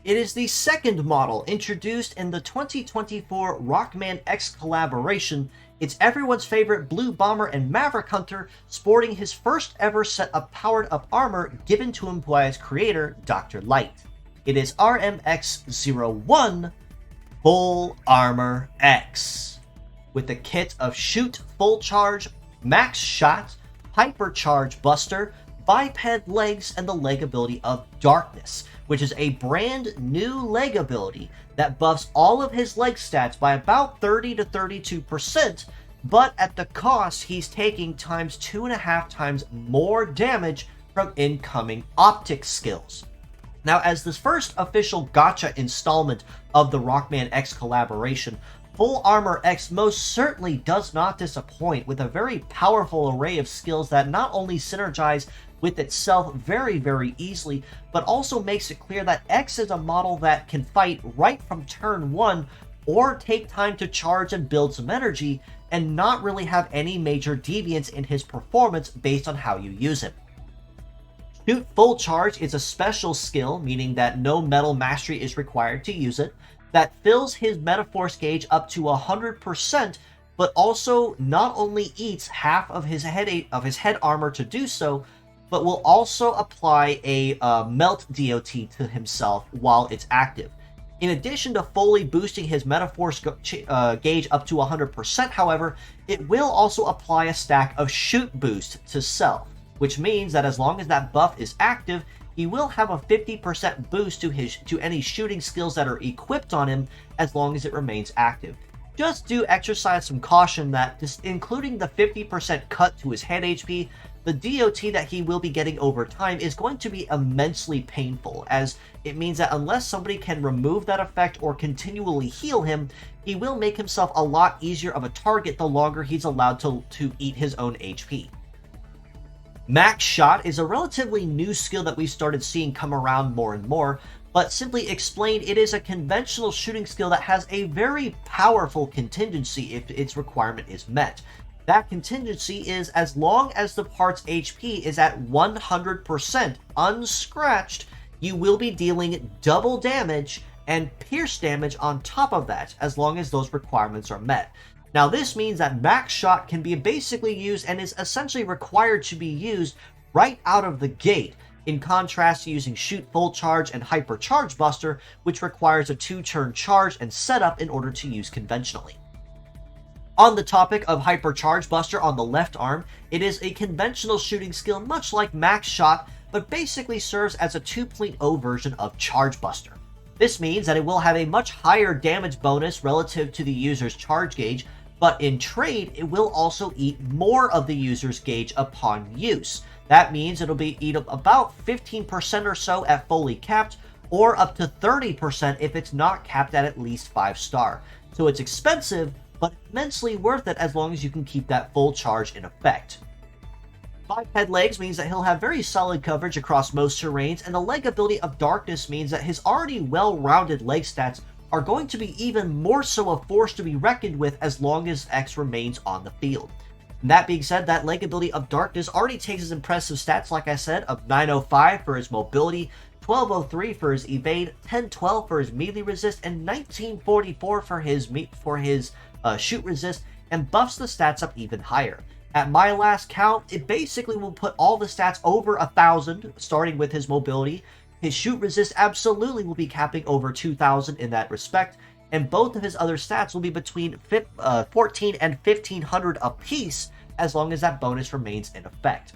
It is the second model introduced in the 2024 Rockman X collaboration. It's everyone's favorite Blue Bomber and Maverick Hunter, sporting his first ever set of powered-up armor given to him by his creator, Dr. Light. It is RMX01 Full Armor X, with a kit of Shoot Full Charge, Max Shot, Hypercharge Buster, Biped Legs, and the leg ability of Darkness, which is a brand new leg ability that buffs all of his leg stats by about 30 to 32%, but at the cost he's taking times 2.5 times more damage from incoming optic skills. Now, as this first official gacha installment of the Rockman X collaboration, Full Armor X most certainly does not disappoint, with a very powerful array of skills that not only synergize with itself very, very easily, but also makes it clear that X is a model that can fight right from turn 1, or take time to charge and build some energy, and not really have any major deviance in his performance based on how you use him. Shoot Full Charge is a special skill, meaning that no metal mastery is required to use it, that fills his Metaforce gauge up to 100%, but also not only eats half of his head armor to do so, but will also apply a melt DOT to himself while it's active. In addition to fully boosting his Metaforce gauge up to 100%, however, it will also apply a stack of Shoot Boost to self, which means that as long as that buff is active, he will have a 50% boost to any shooting skills that are equipped on him as long as it remains active. Just do exercise some caution that, including the 50% cut to his head HP, the DOT that he will be getting over time is going to be immensely painful, as it means that unless somebody can remove that effect or continually heal him, he will make himself a lot easier of a target the longer he's allowed to eat his own HP. Max Shot is a relatively new skill that we started seeing come around more and more, but simply explained, it is a conventional shooting skill that has a very powerful contingency if its requirement is met. That contingency is as long as the part's HP is at 100% unscratched, you will be dealing double damage and pierce damage on top of that, as long as those requirements are met. Now, this means that Max Shot can be basically used and is essentially required to be used right out of the gate, in contrast to using Shoot Full Charge and Hypercharge Buster, which requires a 2-turn charge and setup in order to use conventionally. On the topic of Hypercharge Buster on the left arm, it is a conventional shooting skill much like Max Shot, but basically serves as a 2.0 version of Charge Buster. This means that it will have a much higher damage bonus relative to the user's charge gauge, but in trade, it will also eat more of the user's gauge upon use. That means it'll eat about 15% or so at fully capped, or up to 30% if it's not capped at least 5-star. So it's expensive, but immensely worth it as long as you can keep that full charge in effect. Biped Legs means that he'll have very solid coverage across most terrains, and the leg ability of Darkness means that his already well-rounded leg stats are going to be even more so a force to be reckoned with as long as X remains on the field. And that being said, that leg ability of Darkness already takes his impressive stats, like I said, of 905 for his mobility, 1203 for his evade, 1012 for his melee resist, and 1944 for his shoot resist, and buffs the stats up even higher. At my last count, it basically will put all the stats over 1,000, starting with his mobility. His shoot resist absolutely will be capping over 2,000 in that respect, and both of his other stats will be between 14 and 1,500 apiece, as long as that bonus remains in effect.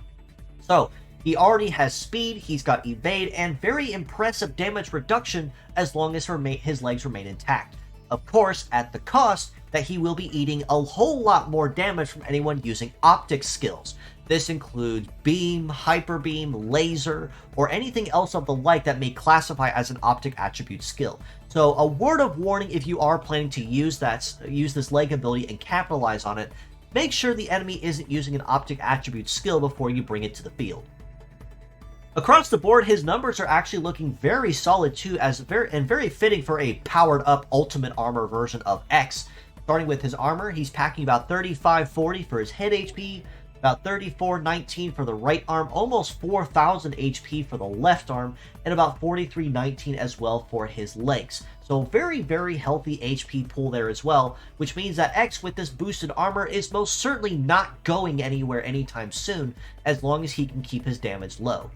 So, he already has speed, he's got evade, and very impressive damage reduction as long as his legs remain intact. Of course, at the cost that he will be eating a whole lot more damage from anyone using optic skills. This includes beam, hyper beam, laser, or anything else of the like that may classify as an optic attribute skill. So a word of warning, if you are planning to use this leg ability and capitalize on it, make sure the enemy isn't using an optic attribute skill before you bring it to the field. Across the board, his numbers are actually looking very solid too, very fitting for a powered up ultimate armor version of X. Starting with his armor, he's packing about 3540 for his head HP, about 3419 for the right arm, almost 4000 HP for the left arm, and about 4319 as well for his legs. So very, very healthy HP pool there as well, which means that X with this boosted armor is most certainly not going anywhere anytime soon, as long as he can keep his damage low.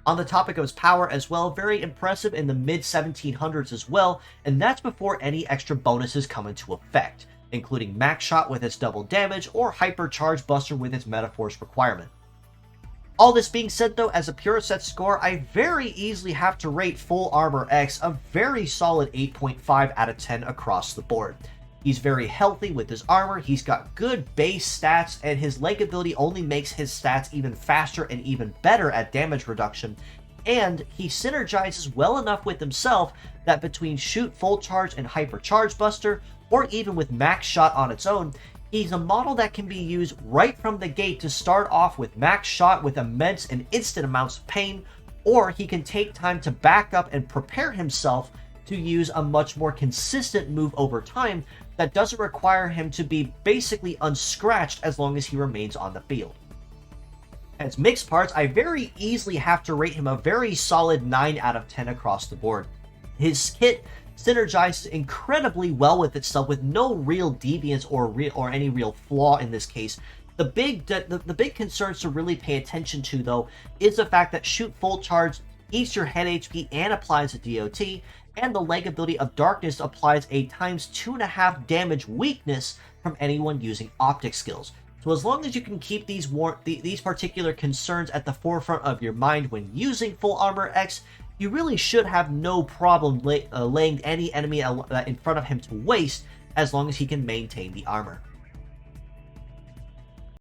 On the topic of his power as well, very impressive in the mid 1700s as well, and that's before any extra bonuses come into effect, including Max Shot with its double damage or Hypercharge Buster with its Metaforce requirement. All this being said though, as a pure set score, I very easily have to rate Full Armor X a very solid 8.5 out of 10 across the board. He's very healthy with his armor, he's got good base stats, and his leg ability only makes his stats even faster and even better at damage reduction, and he synergizes well enough with himself that between Shoot Full Charge and Hypercharge Buster, or even with Max Shot on its own, he's a model that can be used right from the gate to start off with Max Shot with immense and instant amounts of pain, or he can take time to back up and prepare himself to use a much more consistent move over time that doesn't require him to be basically unscratched as long as he remains on the field. As mixed parts, I very easily have to rate him a very solid 9 out of 10 across the board. His kit synergizes incredibly well with itself with no real deviance or any real flaw in this case. The big concerns to really pay attention to though is the fact that Shoot Full Charge eats your head HP and applies a DOT, and the leg ability of Darkness applies a times 2.5 damage weakness from anyone using optic skills. So as long as you can keep these particular concerns at the forefront of your mind when using Full Armor X, you really should have no problem laying any enemy in front of him to waste as long as he can maintain the armor.